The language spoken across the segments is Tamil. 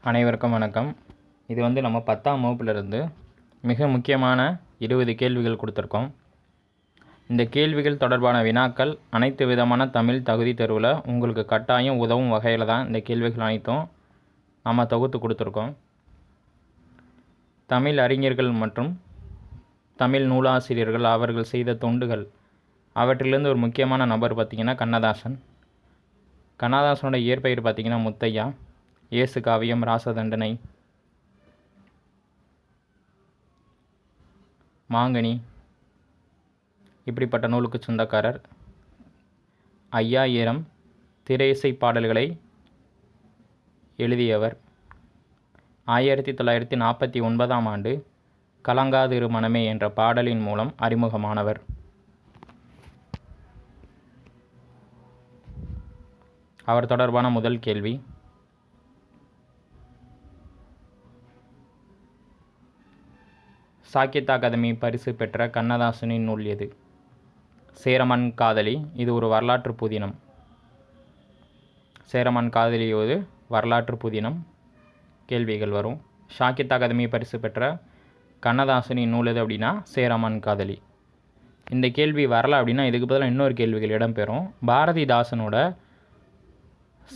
அனைவருக்கும் வணக்கம். இது நம்ம 10ஆம் வகுப்பிலிருந்து மிக முக்கியமான 20 கேள்விகள் கொடுத்துருக்கோம். இந்த கேள்விகள் தொடர்பான வினாக்கள் அனைத்து விதமான தமிழ் தகுதி தேர்வில் உங்களுக்கு கட்டாயம் உதவும் வகையில் தான் இந்த கேள்விகள் அனைத்தும் நம்ம தொகுத்து கொடுத்துருக்கோம். தமிழ் அறிஞர்கள் மற்றும் தமிழ் நூலாசிரியர்கள் அவர்கள் செய்த தொண்டுகள் அவற்றிலிருந்து ஒரு முக்கியமான நபர் பார்த்திங்கன்னா கண்ணதாசன். கண்ணதாசனோட இயற்பெயர் பார்த்திங்கன்னா முத்தையா. இயேசு காவியம், ராசதண்டனை, மாங்கனி இப்படிப்பட்ட நூலுக்கு சொந்தக்காரர். 5000 திரையிசை பாடல்களை எழுதியவர். 1949ஆம் ஆண்டு கலங்காதிரு மனமே என்ற பாடலின் மூலம் அறிமுகமானவர். அவர் தொடர்பான முதல் கேள்வி, சாகித்ய அகாதமி பரிசு பெற்ற கண்ணதாசனின் நூல் எது? சேரமான் காதலி. இது ஒரு வரலாற்று புதினம். சேரமான் காதலி ஒரு வரலாற்று புதினம். கேள்விகள் வரும். சாகித்ய அகாதமி பரிசு பெற்ற கண்ணதாசனின் நூல் எது அப்படின்னா சேரமான் காதலி. இந்த கேள்வி வரல அப்படின்னா இதுக்கு பதிலாக இன்னொரு கேள்விகள் இடம்பெறும். பாரதிதாசனோட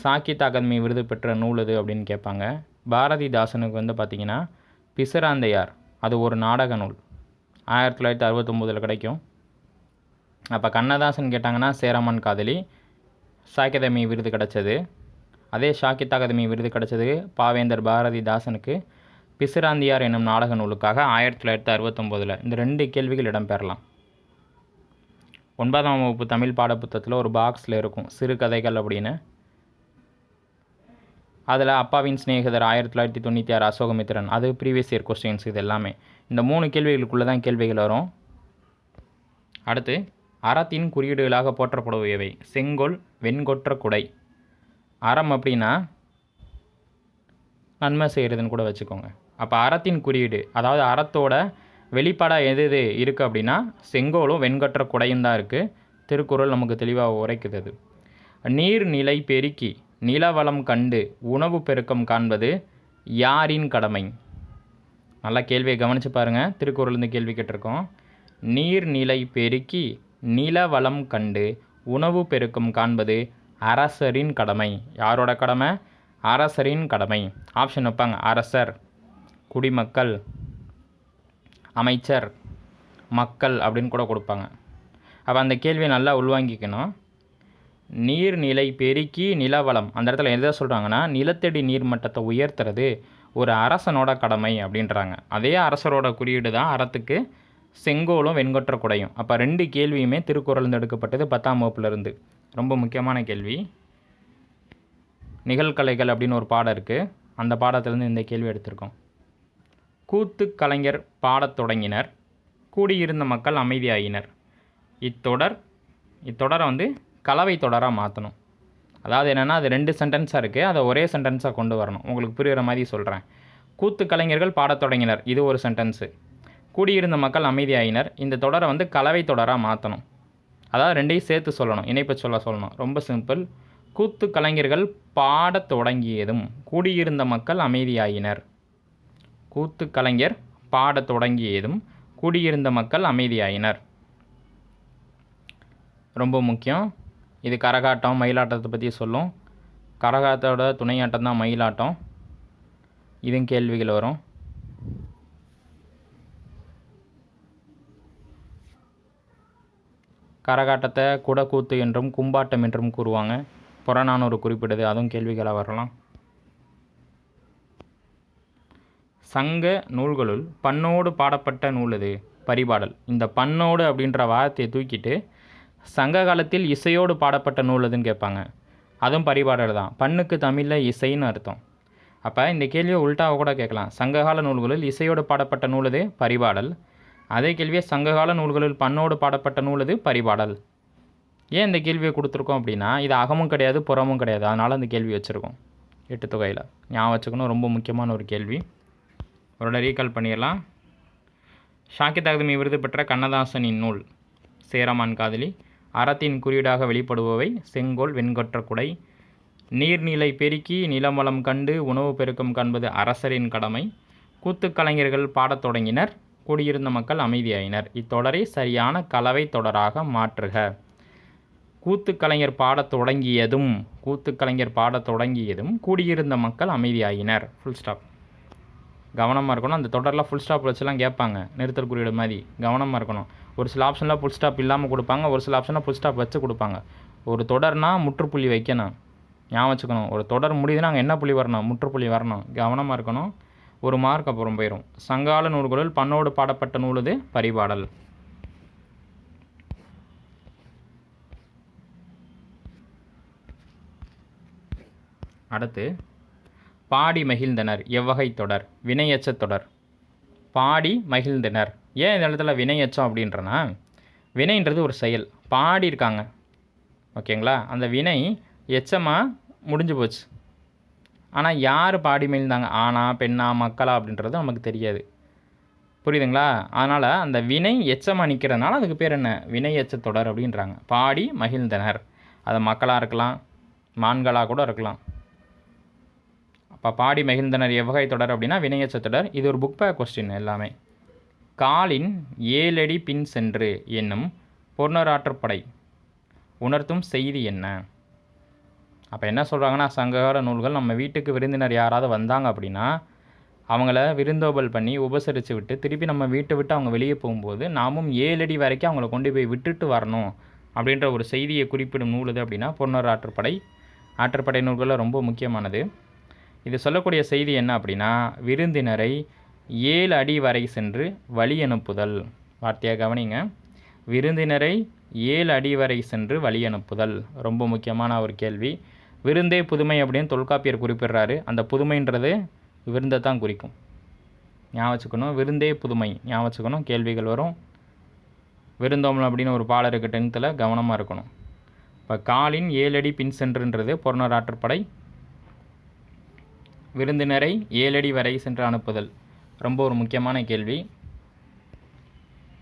சாகித்ய அகாதமி விருது பெற்ற நூல் எது அப்படின்னு கேட்பாங்க. பாரதிதாசனுக்கு பார்த்திங்கன்னா பிசிராந்தையார், அது ஒரு நாடக நூல். 1969 கிடைக்கும். அப்போ கண்ணதாசன் கேட்டாங்கன்னா சேரமான் காதலி சாகித்ய அகாதமி விருது கிடச்சது. அதே சாகித்ய அகாதமி விருது கிடச்சது பாவேந்தர் பாரதிதாசனுக்கு பிசிராந்தியார் என்னும் நாடக நூலுக்காக 1969. இந்த 2 கேள்விகள் இடம்பெறலாம். 9ஆம் வகுப்பு தமிழ் பாடப்புத்தகத்தில் ஒரு பாக்ஸில் இருக்கும் சிறுகதைகள் அப்படின்னு. அதில் அப்பாவின் சிநேகிதர் 1996 அசோகமித்திரன், அது ப்ரீவியஸ் இயர் கொஸ்டின்ஸ். இது எல்லாமே இந்த 3 கேள்விகளுக்குள்ளே தான் கேள்விகள் வரும். அடுத்து, அறத்தின் குறியீடுகளாக போற்றப்படுபவை செங்கோல், வெண்கொற்ற குடை. அறம் அப்படின்னா நன்மை செய்கிறதுன்னு கூட வச்சுக்கோங்க. அப்போ அறத்தின் குறியீடு, அதாவது அறத்தோட வெளிப்பாடாக எது எது இருக்குது அப்படின்னா செங்கோலும் வெண்கொற்ற குடையும் தான் இருக்குது. திருக்குறள் நமக்கு தெளிவாக உரைக்குது. அது நீர்நிலை பெருக்கி நிலவளம் கண்டு உணவு பெருக்கம் காண்பது யாரின் கடமை? நல்லா கேள்வியை கவனித்து பாருங்கள். திருக்குறள்லேருந்து கேள்வி கேட்டிருக்கோம். நீர்நிலை பெருக்கி நிலவளம் கண்டு உணவு பெருக்கம் காண்பது அரசரின் கடமை. யாரோட கடமை? அரசரின் கடமை. ஆப்ஷன் வைப்பாங்க. அரசர், குடிமக்கள், அமைச்சர், மக்கள் அப்படின்னு கூட கொடுப்பாங்க. அப்போ அந்த கேள்வியை நல்லா உள்வாங்கிக்கணும். நீர்நிலை பெருக்கி நிலவளம், அந்த இடத்துல எதை சொல்கிறாங்கன்னா நிலத்தடி நீர்மட்டத்தை உயர்த்துறது ஒரு அரசனோட கடமை அப்படின்றாங்க. அதே அரசரோட குறியீடு தான் அறத்துக்கு செங்கோலும் வெண்கொற்ற குடையும். அப்போ 2 கேள்வியுமே திருக்குறள்லேருந்து எடுக்கப்பட்டது 10ஆம் வகுப்புலேருந்து. ரொம்ப முக்கியமான கேள்வி. நிகழ்கலைகள் அப்படின்னு ஒரு பாடம் இருக்குது. அந்த பாடத்திலேருந்து இந்த கேள்வி எடுத்திருக்கோம். கூத்து கலைஞர் பாடத் தொடங்கினர், கூடியிருந்த மக்கள் அமைதியாகினர். இத்தொடரை கலவை தொடராக மாற்றணும். அதாவது என்னென்னா அது 2 சென்டென்ஸாக இருக்குது, அதை ஒரே சென்டென்ஸாக கொண்டு வரணும். உங்களுக்கு புரிகிற மாதிரி சொல்கிறேன். கூத்து கலைஞர்கள் பாடத் தொடங்கினர், இது ஒரு சென்டென்ஸு. கூடியிருந்த மக்கள் அமைதியாகினர். இந்த தொடரை கலவை தொடராக மாற்றணும். அதாவது 2ஐயும் சேர்த்து சொல்லணும், இணைப்பு சொல்லணும். ரொம்ப சிம்பிள். கூத்து கலைஞர்கள் பாடத் தொடங்கியதும் கூடியிருந்த மக்கள் அமைதியாகினர். கூத்து கலைஞர் பாடத் தொடங்கியதும் கூடியிருந்த மக்கள் அமைதியாகினர். ரொம்ப முக்கியம். இது கரகாட்டம், மயிலாட்டத்தை பற்றி சொல்லும். கரகாட்டத்தோட துணையாட்டம் தான் மயிலாட்டம். இதுவும் கேள்விகள் வரும். கரகாட்டத்தை குடக்கூத்து என்றும் கும்பாட்டம் என்றும் கூறுவாங்க. புறநானூறு குறிப்பிடுது, அதுவும் கேள்விகளாக வரலாம். சங்க நூல்களுள் பண்ணோடு பாடப்பட்ட நூல் எது? பரிபாடல். இந்த பண்ணோடு அப்படின்ற வார்த்தையை தூக்கிட்டு சங்க காலத்தில் இசையோடு பாடப்பட்ட நூல் எதுன்னு கேட்பாங்க. அதுவும் பரிபாடல் தான். பண்ணுக்கு தமிழில் இசைன்னு அர்த்தம். அப்போ இந்த கேள்வியை உள்டாக கூட கேட்கலாம். சங்ககால நூல்களில் இசையோடு பாடப்பட்ட நூல் எது? பரிபாடல். அதே கேள்வியை சங்ககால நூல்களில் பண்ணோடு பாடப்பட்ட நூல் எது? பரிபாடல். ஏன் இந்த கேள்வியை கொடுத்துருக்கோம் அப்படின்னா இது அகமும் கிடையாது புறமும் கிடையாது, அதனால் அந்த கேள்வி வச்சுருக்கோம். 8 தொகையில் ஞாபகம் வச்சுக்கணும். ரொம்ப முக்கியமான ஒரு கேள்வி. அவரோட ரீகால் பண்ணிடலாம். சாகித்ய அகாதமி விருது பெற்ற கண்ணதாசனின் நூல் சேரமான் காதலி. அறத்தின் குறியீடாக வெளிப்படுபவை செங்கோல், வெண்கொற்ற குடை. நீர்நிலை பெருக்கி நிலவளம் கண்டு உணவு பெருக்கம் காண்பது அரசரின் கடமை. கூத்துக்கலைஞர்கள் பாடத் தொடங்கினர். கூடியிருந்த மக்கள் அமைதியாயினர். இத்தொடரை சரியான கலவை தொடராக மாற்றுக. கூத்துக்கலைஞர் பாடத் தொடங்கியதும் கூடியிருந்த மக்கள் அமைதியாயினர். Full stop. கவனமாக இருக்கணும். அந்த தொடரில் ஃபுல் ஸ்டாப் வச்சுலாம் கேட்பாங்க, நிறுத்தல் குறியீடு மாதிரி. கவனமாக இருக்கணும். ஒரு சில ஆப்ஷனில் ஃபுல் ஸ்டாப் இல்லாமல் கொடுப்பாங்க, ஒரு சில ஆப்ஷனில் ஃபுல் ஸ்டாப் வச்சு கொடுப்பாங்க. ஒரு தொடர்னால் முற்றுப்புள்ளி வைக்கணும், ஞாபகம் வச்சுக்கணும். ஒரு தொடர் முடியுதுன்னா அங்கே என்ன புள்ளி வரணும்? முற்றுப்புள்ளி வரணும். கவனமாக இருக்கணும். ஒரு மார்க் அப்புறம் போயிடும். சங்கால நூல்களுள் பண்ணோடு பாடப்பட்ட நூலுது பரிபாடல். அடுத்து பாடி மகிழ்ந்தனர் எவ்வகை தொடர்? வினையச்ச தொடர். பாடி மகிழ்ந்தனர். ஏன் இந்த இடத்துல வினையச்சம் அப்படின்றனா, வினைன்றது ஒரு செயல். பாடி இருக்காங்க, ஓகேங்களா? அந்த வினை எச்சமாக முடிஞ்சு போச்சு. ஆனால் யார் பாடி மகிழ்ந்தாங்க, ஆனா பெண்ணா மக்களா அப்படின்றது நமக்கு தெரியாது. புரியுதுங்களா? அதனால் அந்த வினை எச்சமாக நிற்கிறதுனால அதுக்கு பேர் என்ன? வினை எச்ச தொடர் அப்படின்றாங்க. பாடி மகிழ்ந்தனர். அது மக்களாக இருக்கலாம், மான்களாக கூட இருக்கலாம். அப்போ பாடி மகிழ்ந்தனர் எவ்வகை தொடர் அப்படின்னா வினையச்ச தொடர். இது ஒரு புக் பேக் கொஸ்டின் எல்லாமே. காலின் 7 அடி பின் சென்று என்னும் பொருணராற்றுப்படை உணர்த்தும் செய்தி என்ன? அப்போ என்ன சொல்கிறாங்கன்னா, சங்ககால நூல்கள் நம்ம வீட்டுக்கு விருந்தினர் யாராவது வந்தாங்க அப்படின்னா அவங்கள விருந்தோம்பல் பண்ணி உபசரித்து விட்டு திருப்பி நம்ம வீட்டை விட்டு அவங்க வெளியே போகும்போது நாமும் 7 அடி வரைக்கும் அவங்கள கொண்டு போய் விட்டுட்டு வரணும் அப்படின்ற ஒரு செய்தியை குறிப்பிடும் நூல் எது அப்படின்னா பொருணராற்றுப்படை. ஆற்றுப்படை நூல்களில் ரொம்ப முக்கியமானது. இது சொல்லக்கூடிய செய்தி என்ன அப்படின்னா, விருந்தினரை 7 அடி வரை சென்று வழி அனுப்புதல். வார்த்தையாக கவனிங்க. விருந்தினரை 7 அடி வரை சென்று வழி அனுப்புதல் ரொம்ப முக்கியமான ஒரு கேள்வி. விருந்தே புதுமை அப்படின்னு தொல்காப்பியர் குறிப்பிடுறாரு. அந்த புதுமைன்றது விருந்தை தான் குறிக்கும். ஞாபகம் வச்சுக்கணும். விருந்தே புதுமை ஞாபகம் வச்சுக்கணும். கேள்விகள் வரும். விருந்தோம்பல் அப்படின்னு ஒரு பாடம் இருக்குது 10th, கவனமாக இருக்கணும். இப்போ காலின் 7 அடி பின் சென்றுன்றது பொருணராற்றுப்படை. விருந்தினரை 7 அடி வரை சென்று அனுப்புதல் ரொம்ப ஒரு முக்கியமான கேள்வி.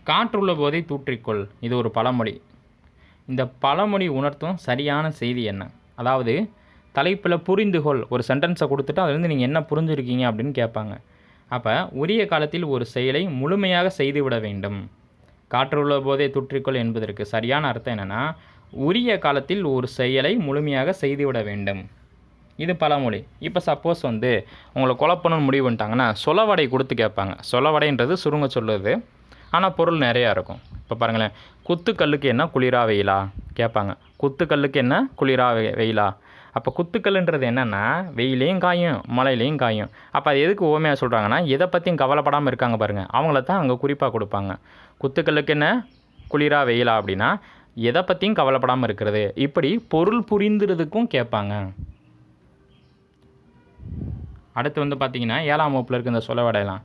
காற்றுள்ள போதை தூற்றிக்கொள், இது ஒரு பழமொழி. இந்த பழமொழி உணர்த்தும் சரியான செய்தி என்ன? அதாவது தலைப்பில் புரிந்துகொள், ஒரு சென்டென்ஸை கொடுத்துட்டு அதுலேருந்து நீங்கள் என்ன புரிஞ்சுருக்கீங்க அப்படின்னு கேட்பாங்க. அப்போ உரிய காலத்தில் ஒரு செயலை முழுமையாக செய்துவிட வேண்டும். காற்றுள்ள போதை தூற்றிக்கொள் என்பதற்கு சரியான அர்த்தம் என்னென்னா, உரிய காலத்தில் ஒரு செயலை முழுமையாக செய்துவிட வேண்டும். இது பழமொழி. இப்போ சப்போஸ் உங்களை குழப்பணும்னு முடிவு பண்ணிட்டாங்கன்னா சொலவடை கொடுத்து கேட்பாங்க. சொலவடைன்றது சுருங்க சொல்லுது, ஆனால் பொருள் நிறையா இருக்கும். இப்போ பாருங்களேன், குத்துக்கல்லுக்கு என்ன குளிரா வெயிலா கேட்பாங்க. குத்துக்கல்லுக்கு என்ன குளிரா வெயிலா? அப்போ குத்துக்கல்லுன்றது என்னென்னா வெயிலையும் காயும் மழையிலையும் காயும். அப்போ அது எதுக்கு ஓமையாக சொல்கிறாங்கன்னா, எதை பற்றியும் கவலைப்படாமல் இருக்காங்க பாருங்கள், அவங்கள தான் அங்கே குறிப்பாக கொடுப்பாங்க. குத்துக்கல்லுக்கு என்ன குளிரா வெயிலா அப்படின்னா எதை பற்றியும் கவலைப்படாமல் இருக்கிறது. இப்படி பொருள் புரிந்துறதுக்கும் கேட்பாங்க. அடுத்து பார்த்திங்கன்னா 7ஆம் வகுப்பில் இருக்க இந்த சொலவடையலாம்.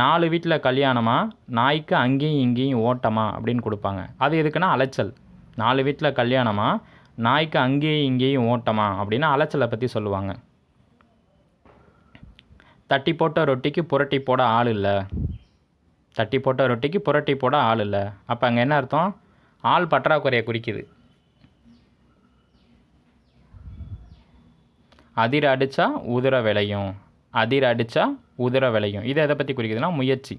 4 வீட்டில் கல்யாணமா, நாய்க்கு அங்கேயும் இங்கேயும் ஓட்டமா அப்படின்னு கொடுப்பாங்க. அது எதுக்குன்னா அலைச்சல். 4 வீட்டில் கல்யாணமா, நாய்க்கு அங்கேயும் இங்கேயும் ஓட்டமா அப்படின்னா அலைச்சலை பற்றி சொல்லுவாங்க. தட்டி போட்ட ரொட்டிக்கு புரட்டி போட ஆள் இல்லை. தட்டி போட்ட ரொட்டிக்கு புரட்டி போட ஆள் இல்லை. அப்போ அங்கே என்ன அர்த்தம்? ஆள் பற்றாக்குறையை குறிக்குது. அதிர அடித்தா உதிர விளையும். அதிர அடித்தா உதிர விளையும். இது எதை பற்றி குறிக்குதுன்னா முயற்சி.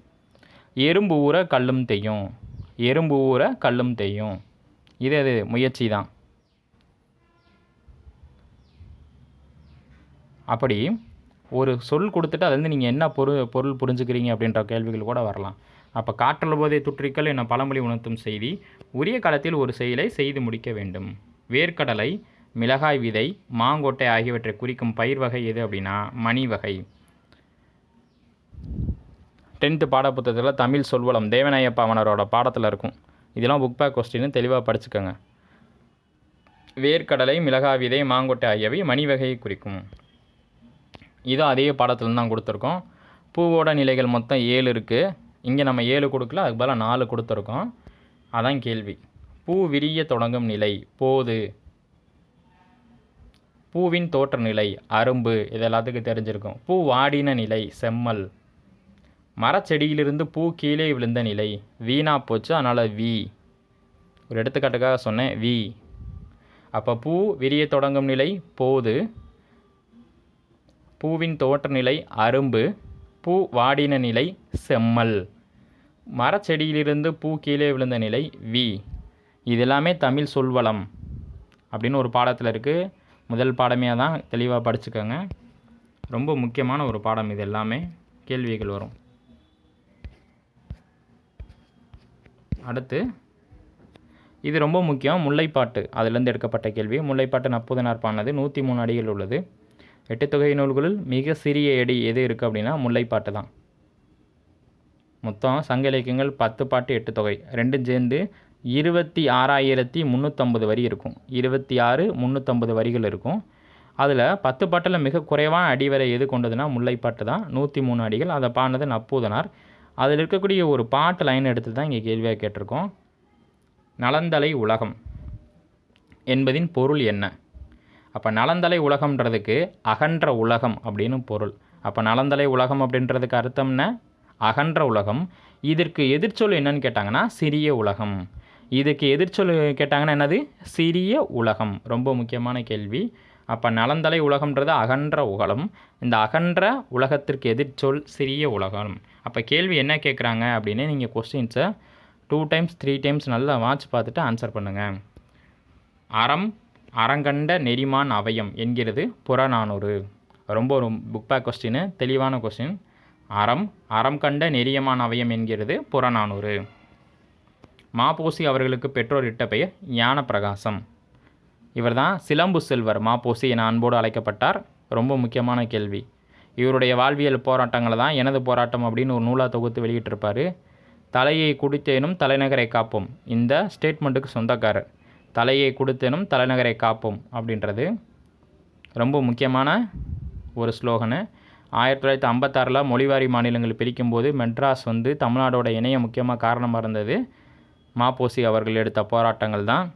எறும்பு ஊற கல்லும் தெய்யும். எறும்பு ஊற கல்லும் தெய்யும். இது அது முயற்சி தான். அப்படி ஒரு சொல் கொடுத்துட்டு அதுலேருந்து நீங்கள் என்ன பொருள் புரிஞ்சுக்கிறீங்க அப்படின்ற கேள்விகள் கூட வரலாம். அப்போ காற்றுள்ள போதே துற்றிக்கல் என பழமொழி உணர்த்தும் செய்தி, உரிய காலத்தில் ஒரு செயலை செய்து முடிக்க வேண்டும். வேர்க்கடலை, மிளகாய் விதை, மாங்கொட்டை ஆகியவற்றை குறிக்கும் பயிர் வகை எது அப்படின்னா மணி வகை. 10th பாடப்புத்தகத்தில் தமிழ் சொல்வளம் தேவநாயப்பாவனரோட பாடத்தில் இருக்கும். இதெல்லாம் புக் பேக் கொஸ்டின், தெளிவாக படிச்சுக்கோங்க. வேர்க்கடலை, மிளகாய் விதை, மாங்கொட்டை ஆகியவை மணி வகையை குறிக்கும். இதுவும் அதே பாடத்தில் தான் கொடுத்துருக்கோம். பூவோட நிலைகள் மொத்தம் 7 இருக்குது. இங்கே நம்ம 7 கொடுக்கல, அதுக்கு பதிலாக 4 கொடுத்துருக்கோம். அதான் கேள்வி. பூ விரிய தொடங்கும் நிலை போது. பூவின் தோற்ற நிலை அரும்பு, இது எல்லாத்துக்கும் தெரிஞ்சிருக்கும். பூ வாடின நிலை செம்மல். மரச்செடியிலிருந்து பூ கீழே விழுந்த நிலை வீணா போச்சு, அதனால் வி. ஒரு எடுத்துக்காட்டுக்காக சொன்னேன் வி. அப்போ பூ விரிய தொடங்கும் நிலை போது, பூவின் தோற்ற நிலை அரும்பு, பூ வாடின நிலை செம்மல், மரச்செடியிலிருந்து பூ கீழே விழுந்த நிலை வி. இது எல்லாமே தமிழ் சொல்வளம் அப்படின்னு ஒரு பாடத்தில் இருக்குது. முதல் பாடமே தான், தெளிவாக படிச்சுக்கோங்க. ரொம்ப முக்கியமான ஒரு பாடம் இது. எல்லாமே கேள்விகள் வரும். அடுத்து இது ரொம்ப முக்கியம், முல்லைப்பாட்டு. அதிலிருந்து எடுக்கப்பட்ட கேள்வி. முல்லைப்பாட்டு நப்பூதனார் பாடினது 103 அடிகள் உள்ளது. 8 தொகை நூல்களில் மிக சிறிய அடி எது இருக்குது அப்படின்னா முல்லைப்பாட்டு தான். மொத்தம் சங்க இலக்கியங்கள் 10 பாட்டு 8 தொகை ரெண்டும் சேர்ந்து 26,350 வரி இருக்கும். 26,350 வரிகள் இருக்கும். அதில் 10 பாட்டில் மிக குறைவான அடிவரை எது கொண்டதுன்னா முல்லைப்பாட்டு தான், 103 அடிகள். அதை பாடினது நப்பூதனார். அதில் இருக்கக்கூடிய ஒரு பாட்டு லைன் எடுத்து தான் இங்கே கேள்வியாக கேட்டிருக்கோம். நலந்தலை உலகம் என்பதின் பொருள் என்ன? அப்போ நலந்தலை உலகம்ன்றதுக்கு அகன்ற உலகம் அப்படின்னு பொருள். அப்போ நலந்தலை உலகம் அப்படின்றதுக்கு அர்த்தம் என்ன? அகன்ற உலகம். இதற்கு எதிர்ச்சொல் என்னன்னு கேட்டாங்கன்னா சிறிய உலகம். இதுக்கு எதிர்ச்சொல் கேட்டாங்கன்னா என்னது? சிறிய உலகம். ரொம்ப முக்கியமான கேள்வி. அப்போ நலந்தலை உலகம்ன்றது அகன்ற உலகம். இந்த அகன்ற உலகத்திற்கு எதிர்ச்சொல் சிறிய உலகம். அப்போ கேள்வி என்ன கேட்குறாங்க அப்படின்னு நீங்கள் கொஸ்டின்ஸை 2 times 3 times நல்லா வாட்ச் பார்த்துட்டு ஆன்சர் பண்ணுங்கள். அறங்கண்ட நெறிமான் அவயம் என்கிறது புறநானூறு. ரொம்ப ஒரு புக் பேக் கொஸ்டின், தெளிவான கொஸ்டின். அறம் கண்ட நெறியமான் அவயம் என்கிறது புறநானூறு. மாப்போசி அவர்களுக்கு பெற்றோர் இட்ட பெயர் ஞானப்பிரகாசம். இவர் தான் சிலம்பு செல்வர். மாப்போசி என அன்போடு அழைக்கப்பட்டார். ரொம்ப முக்கியமான கேள்வி. இவருடைய வாழ்வியல் போராட்டங்களை தான் எனது போராட்டம் அப்படின்னு ஒரு நூலாக தொகுத்து வெளியிட்டிருப்பார். தலையை குடித்தேனும் தலைநகரை காப்போம், இந்த ஸ்டேட்மெண்ட்டுக்கு சொந்தக்காரர். தலையை குடித்தேனும் தலைநகரை காப்போம் அப்படின்றது ரொம்ப முக்கியமான ஒரு ஸ்லோகனு. 1956 மொழிவாரி மாநிலங்கள் பிரிக்கும்போது மெட்ராஸ் தமிழ்நாடோட இணைய முக்கியமாக காரணமாக இருந்தது மாப்போசி அவர்கள் எடுத்த போராட்டங்கள் தான்.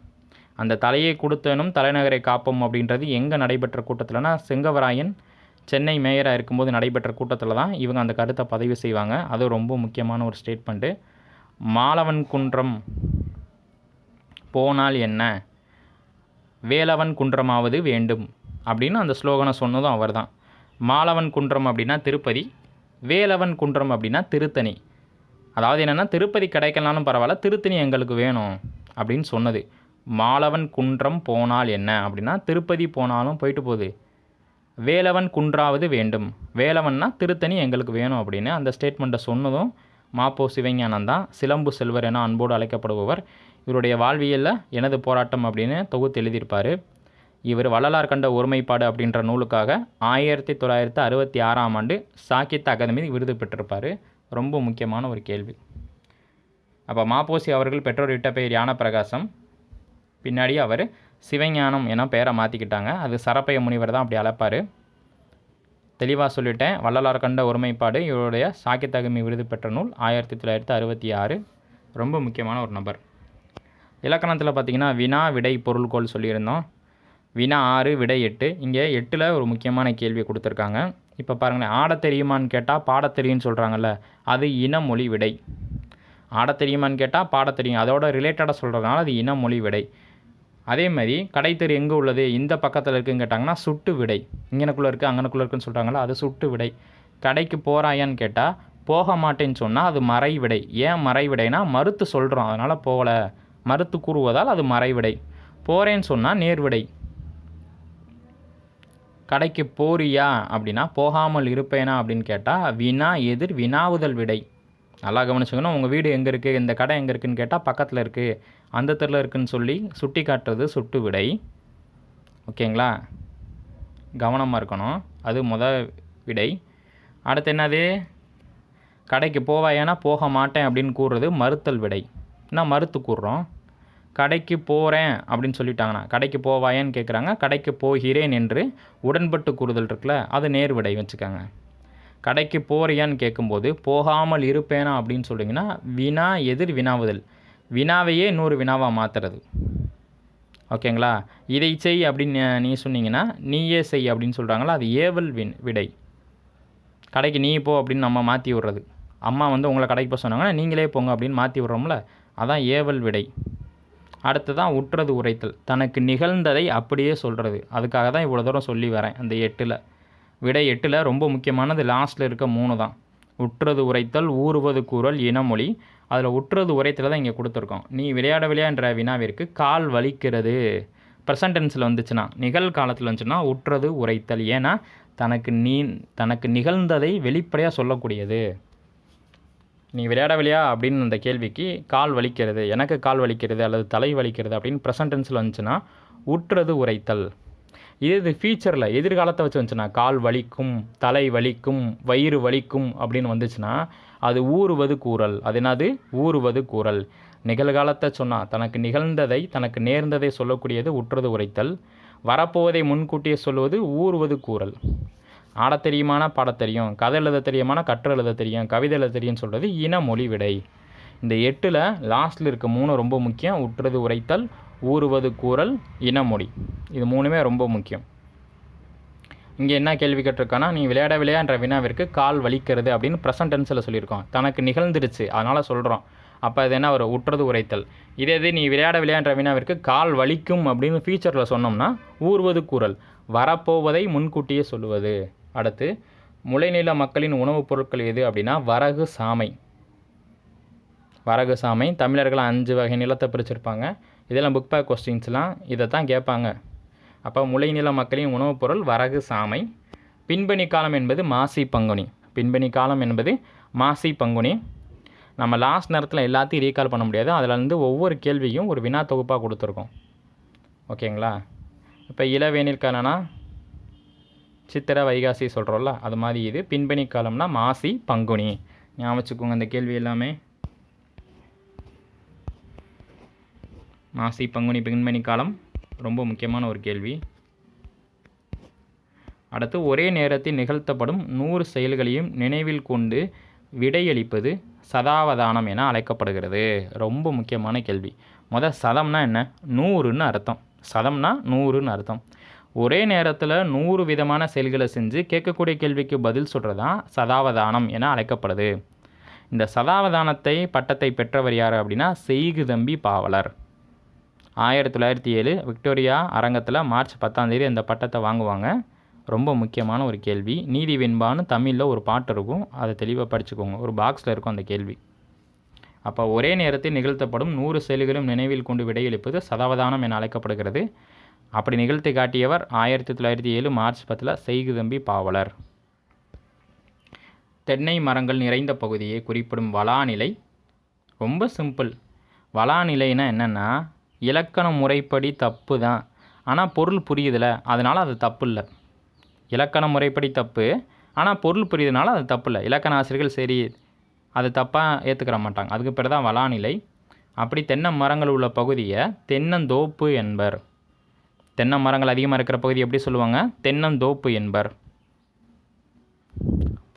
அந்த தலையை கொடுத்தனும் தலைநகரை காப்போம் அப்படின்றது எங்கே நடைபெற்ற கூட்டத்தில்னா, செங்கவராயன் சென்னை மேயராக இருக்கும்போது நடைபெற்ற கூட்டத்தில் தான் இவங்க அந்த கருத்தை பதிவு செய்வாங்க. அது ரொம்ப முக்கியமான ஒரு ஸ்டேட்மெண்ட்டு. மாலவன் குன்றம் போனால் என்ன, வேலவன் குன்றமாவது வேண்டும் அப்படின்னு அந்த ஸ்லோகனை சொன்னதும் அவர் தான். மாலவன் குன்றம் அப்படின்னா திருப்பதி, வேலவன் குன்றம் அப்படின்னா திருத்தணி. அதாவது என்னென்னா, திருப்பதி கிடைக்கலனாலும் பரவாயில்ல, திருத்தணி எங்களுக்கு வேணும் அப்படின்னு சொன்னது. மாலவன் குன்றம் போனால் என்ன அப்படின்னா திருப்பதி போனாலும் போயிட்டு போகுது, வேலவன் குன்றாவது வேண்டும், வேலவன்னா திருத்தணி எங்களுக்கு வேணும் அப்படின்னு அந்த ஸ்டேட்மெண்ட்டை சொன்னதும் மாப்போ சிவஞானம் தான். சிலம்பு செல்வர் என அன்போடு அழைக்கப்படுபவர். இவருடைய வாழ்வியலில் எனது போராட்டம் அப்படின்னு தொகுத்து எழுதியிருப்பார். இவர் வள்ளலார் கண்ட ஒருமைப்பாடு அப்படின்ற நூலுக்காக 1966 சாகித்ய அகாதமி விருது பெற்றிருப்பார். ரொம்ப முக்கியமான ஒரு கேள்வி. அப்போ மாப்போசி அவர்கள் பெற்றோர் இட்ட பெயர் ஞானப்பிரகாசம். பின்னாடி அவர் சிவஞானம் என பெயரை மாற்றிக்கிட்டாங்க. அது சரப்பைய முனிவர் தான் அப்படி அழைப்பார். தெளிவாக சொல்லிட்டேன். வள்ளலார் கண்ட ஒருமைப்பாடு இவருடைய சாகித்ய அகாதமி விருது பெற்ற நூல் 1966. ரொம்ப முக்கியமான ஒரு நபர். இலக்கணத்தில் பார்த்திங்கன்னா வினா விடை பொருள்கோள் சொல்லியிருந்தோம். வினா 6, விடை 8. இங்கே 8ல் ஒரு முக்கியமான கேள்வி கொடுத்துருக்காங்க. இப்போ பாருங்களேன், ஆட தெரியுமான்னு கேட்டால் பாட தெரியும்னு சொல்கிறாங்கல்ல, அது இனமொழி விடை. ஆட தெரியுமான்னு கேட்டால் பாட தெரியும், அதோட ரிலேட்டடாக சொல்கிறதுனால அது இனமொழி விடை. அதே மாதிரி கடைத்தெரு எங்கே உள்ளது, இந்த பக்கத்தில் இருக்குன்னு கேட்டாங்கன்னா சுட்டு விடை. இங்கனக்குள்ளே இருக்குது அங்கனக்குள்ளே இருக்குன்னு சொல்கிறாங்களா, அது சுட்டு விடை. கடைக்கு போகிறாயான்னு கேட்டால் போக மாட்டேன்னு சொன்னால் அது மறை விடை. ஏன் மறை விடைனா மறுத்து சொல்கிறோம், அதனால் போகலை, மறுத்து கூறுவதால் அது மறை விடை. போகிறேன்னு சொன்னால் நேர்விடை. கடைக்கு போறியா அப்படின்னா போகாமல் இருப்பேனா அப்படின்னு கேட்டால் வினா எதிர் வினாவுதல் விடை. நல்லா கவனிச்சுக்கணும். உங்கள் வீடு எங்கே இருக்குது, இந்த கடை எங்கே இருக்குதுன்னு கேட்டால் பக்கத்தில் இருக்குது, அந்த தெருவில் இருக்குதுன்னு சொல்லி சுட்டி காட்டுறது சுட்டு விடை. ஓகேங்களா, கவனமாக இருக்கணும். அது விடை. அடுத்து என்னது, கடைக்கு போவாயேனா போக மாட்டேன் அப்படின்னு கூறுறது மறுத்தல் விடை. நான் மறுத்து கூறுறோம். கடைக்கு போகிறேன் அப்படின்னு சொல்லிட்டாங்கன்னா, கடைக்கு போவாயேன்னு கேட்குறாங்க, கடைக்கு போகிறேன் என்று உடன்பட்டு கூறுதல் இருக்குல்ல, அது நேர் விடை வச்சுக்கோங்க. கடைக்கு போறியான்னு கேட்கும்போது போகாமல் இருப்பேனா அப்படின்னு சொல்லிங்கன்னா வினா எதிர் வினாவுதல். வினாவையே இன்னொரு வினாவாக மாற்றுறது. ஓகேங்களா, இதை செய் அப்படின்னு நீ சொன்னீங்கன்னா நீயே செய் அப்படின்னு சொல்கிறாங்களா, அது ஏவல் விடை. கடைக்கு நீ போ அப்படின்னு நம்ம மாற்றி விடுறது. அம்மா உங்களை கடைக்கு போக சொன்னாங்கன்னா நீங்களே போங்க அப்படின்னு மாற்றி விட்றோம்ல, அதான் ஏவல் விடை. அடுத்ததான் உற்றது உரைத்தல், தனக்கு நிகழ்ந்ததை அப்படியே சொல்கிறது. அதுக்காக தான் இவ்வளோ தூரம் சொல்லி வரேன். அந்த 8ல் விடை 8ல் ரொம்ப முக்கியமானது லாஸ்ட்டில் இருக்க 3 தான். உற்றது உரைத்தல், ஊறுவது கூறல், இனமொழி. அதில் உற்றது உரைத்தல் தான் இங்கே கொடுத்துருக்கோம். நீ விளையாடவில்லையா என்ற வினாவிற்கு கால் வலிக்கிறது ப்ரெசன்ட் டென்ஸில் வந்துச்சுன்னா, நிகழ்காலத்தில் வந்துச்சுன்னா உற்றது உரைத்தல். ஏன்னா தனக்கு நிகழ்ந்ததை வெளிப்படையாக சொல்லக்கூடியது. நீ விளையாடவில்லையா அப்படின்னு அந்த கேள்விக்கு கால் வலிக்கிறது, எனக்கு கால் வலிக்கிறது அல்லது தலை வலிக்கிறது அப்படின்னு ப்ரெசன்ட் டென்ஸில் வந்துச்சுன்னா உற்றது உரைத்தல். இது ஃபியூச்சரில் எதிர்காலத்தை வச்சு வந்துச்சுன்னா கால் வலிக்கும், தலை வலிக்கும், வயிறு வலிக்கும் அப்படின்னு வந்துச்சுன்னா அது ஊறுவது கூறல். அது என்னது? ஊறுவது கூறல். நிகழ்காலத்தை சொன்னால் தனக்கு நிகழ்ந்ததை தனக்கு நேர்ந்ததை சொல்லக்கூடியது உற்றது உரைத்தல். வரப்போவதை முன்கூட்டியே சொல்வது ஊறுவது கூறல். ஆடத் தெரியுமானா பாடத் தெரியும், கதை எழுத தெரியுமானா கற்று எழுத தெரியும், கவிதை எழுத தெரியும்னு சொல்கிறது இனமொழி விடை. இந்த 8ல் லாஸ்ட்டில் இருக்க 3 ரொம்ப முக்கியம். உற்றது உரைத்தல், ஊறுவது கூறல், இனமொழி. இது 3மே ரொம்ப முக்கியம். இங்கே என்ன கேள்வி கேட்டிருக்கானா, நீ விளையாடவில்லையா என்ற வினாவிற்கு கால் வலிக்கிறது அப்படின்னு ப்ரெசன்ட் டென்ஸில் சொல்லியிருக்கோம். தனக்கு நிகழ்ந்துருச்சு அதனால் சொல்கிறோம். அப்போ அது என்ன வரும்? உற்றது உரைத்தல். இதே நீ விளையாடவில்லையா என்ற வினாவிற்கு கால் வலிக்கும் அப்படின்னு ஃபியூச்சரில் சொன்னோம்னா ஊறுவது கூறல், வரப்போவதை முன்கூட்டியே சொல்லுவது. அடுத்து முளைநில மக்களின் உணவுப் பொருட்கள் எது அப்படின்னா வரகு சாமை. வரகு சாமை தமிழர்கள் 5 வகை நிலத்தை பிரிச்சிருப்பாங்க. இதெல்லாம் புக் பேக் கொஸ்டின்ஸ்லாம் இதை தான் கேட்பாங்க. அப்போ முளைநில மக்களின் உணவுப் பொருள் வரகு சாமை. பின்பணி காலம் என்பது மாசி பங்குனி. பின்பணி காலம் என்பது மாசி பங்குனி. நம்ம லாஸ்ட் நேரத்தில் எல்லாத்தையும் ரீகால் பண்ண முடியாது. அதில் ஒவ்வொரு கேள்வியும் ஒரு வினா தொகுப்பாக கொடுத்துருக்கோம். ஓகேங்களா? இப்போ இளவேனில் காலம்னா சித்திரை வைகாசி சொல்கிறோம்ல, அது மாதிரி இது பின்பணி காலம்னா மாசி பங்குனி. ஞாபகம் வச்சுக்கோங்க இந்த கேள்வி எல்லாமே. மாசி பங்குனி பின்பணி காலம் ரொம்ப முக்கியமான ஒரு கேள்வி. அடுத்து ஒரே நேரத்தில் நிகழ்த்தப்படும் 100 செயல்களையும் நினைவில் கொண்டு விடையளிப்பது சதாவதானம் என அழைக்கப்படுகிறது. ரொம்ப முக்கியமான கேள்வி. சதம்னா என்ன? 100ன்னு அர்த்தம். சதம்னா 100ன்னு அர்த்தம். ஒரே நேரத்தில் 100 விதமான செயல்களை செஞ்சு கேட்கக்கூடிய கேள்விக்கு பதில் சொல்கிறது தான் சதாவதானம் என அழைக்கப்படுது. இந்த சதாவதானத்தை பட்டத்தை பெற்றவர் யார் அப்படின்னா செய்குதம்பி பாவலர். 1907 விக்டோரியா அரங்கத்தில் மார்ச் 10 அந்த பட்டத்தை வாங்குவாங்க. ரொம்ப முக்கியமான ஒரு கேள்வி. நீதி வெண்பான்னு தமிழில் ஒரு பாட்டு இருக்கும், அதை தெளிவாக படிச்சுக்கோங்க. ஒரு பாக்ஸில் இருக்கும் அந்த கேள்வி. அப்போ ஒரே நேரத்தில் நிகழ்த்தப்படும் 100 செயல்களும் நினைவில் கொண்டு விடையளிப்பது சதாவதானம் என அழைக்கப்படுகிறது. அப்படி நிகழ்த்தி காட்டியவர் 1907 மார்ச் 10 செய்குதம்பி பாவலர். தென்னை மரங்கள் நிறைந்த பகுதியை குறிப்பிடும் வளாநிலை ரொம்ப சிம்பிள். வளாநிலைன்னா என்னென்னா இலக்கண முறைப்படி தப்பு தான், ஆனால் பொருள் புரியுதில்ல, அதனால் அது தப்பு இல்லை. இலக்கண முறைப்படி தப்பு, ஆனால் பொருள் புரியுதுனால அது தப்பு இல்லை. இலக்கண ஆசிரியர்கள் சரி அது தப்பாக ஏற்றுக்கிற மாட்டாங்க. அதுக்கு பேர் தான் வளாநிலை. அப்படி தென்னை மரங்கள் உள்ள பகுதியை தென்னந்தோப்பு என்பர். தென்னை மரங்கள் அதிகமாக இருக்கிற பகுதி எப்படி சொல்லுவாங்க? தென்னந்தோப்பு என்பர்.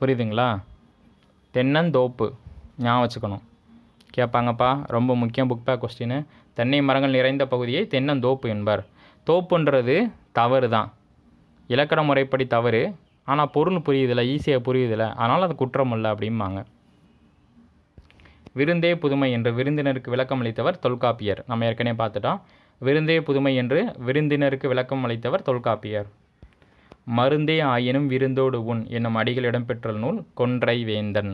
புரியுதுங்களா? தென்னந்தோப்பு ஞாபகம் வச்சுக்கணும். கேட்பாங்கப்பா, ரொம்ப முக்கியம் புக் பேக் கொஸ்டின். தென்னை மரங்கள் நிறைந்த பகுதியை தென்னந்தோப்பு என்பர். தோப்புன்றது தவறு தான், இலக்கண முறைப்படி தவறு, ஆனால் பொருள் புரியுதில்லை, ஈஸியாக புரியுதில்லை, அதனால் அது குற்றம் இல்லை அப்படிம்பாங்க. விருந்தே புதுமை என்று விருந்தினருக்கு விளக்கம் அளித்தவர் தொல்காப்பியர். நம்ம ஏற்கனவே பார்த்துட்டோம். விருந்தே புதுமை என்று விருந்தினருக்கு விளக்கம் அளித்தவர் தொல்காப்பியர். மருந்தே ஆயினும் விருந்தோடு உண் என்னும் அடிகள் இடம்பெற்ற நூல் கொன்றை வேந்தன்.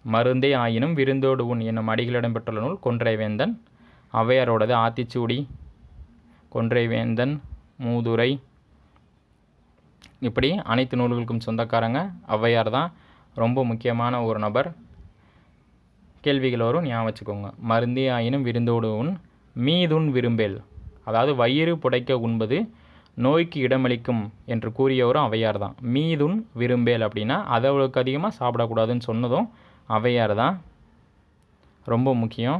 மருந்தே ஆயினும் விருந்தோடு உண் என்னும் அடிகள் இடம்பெற்றுள்ள நூல் கொன்றை வேந்தன். ஔவையாரோடது ஆத்திச்சூடி, கொன்றை வேந்தன், மூதுரை. இப்படி அனைத்து நூல்களுக்கும் சொந்தக்காரங்க ஔவையார் தான். ரொம்ப முக்கியமான ஒரு நபர். கேள்விகள் வரும், ஞாபகம் வச்சுக்கோங்க. மருந்தே ஆயினும் விருந்தோடு உண், மீதுண் விரும்பேல், அதாவது வயிறு புடைக்க உண்பது நோய்க்கு இடமளிக்கும் என்று கூறியவரும் ஔவையார் தான். மீதுண் விரும்பேல் அப்படின்னா அளவுக்கு அதிகமாக சாப்பிடக்கூடாதுன்னு சொன்னதும் ஔவையார் தான். ரொம்ப முக்கியம்.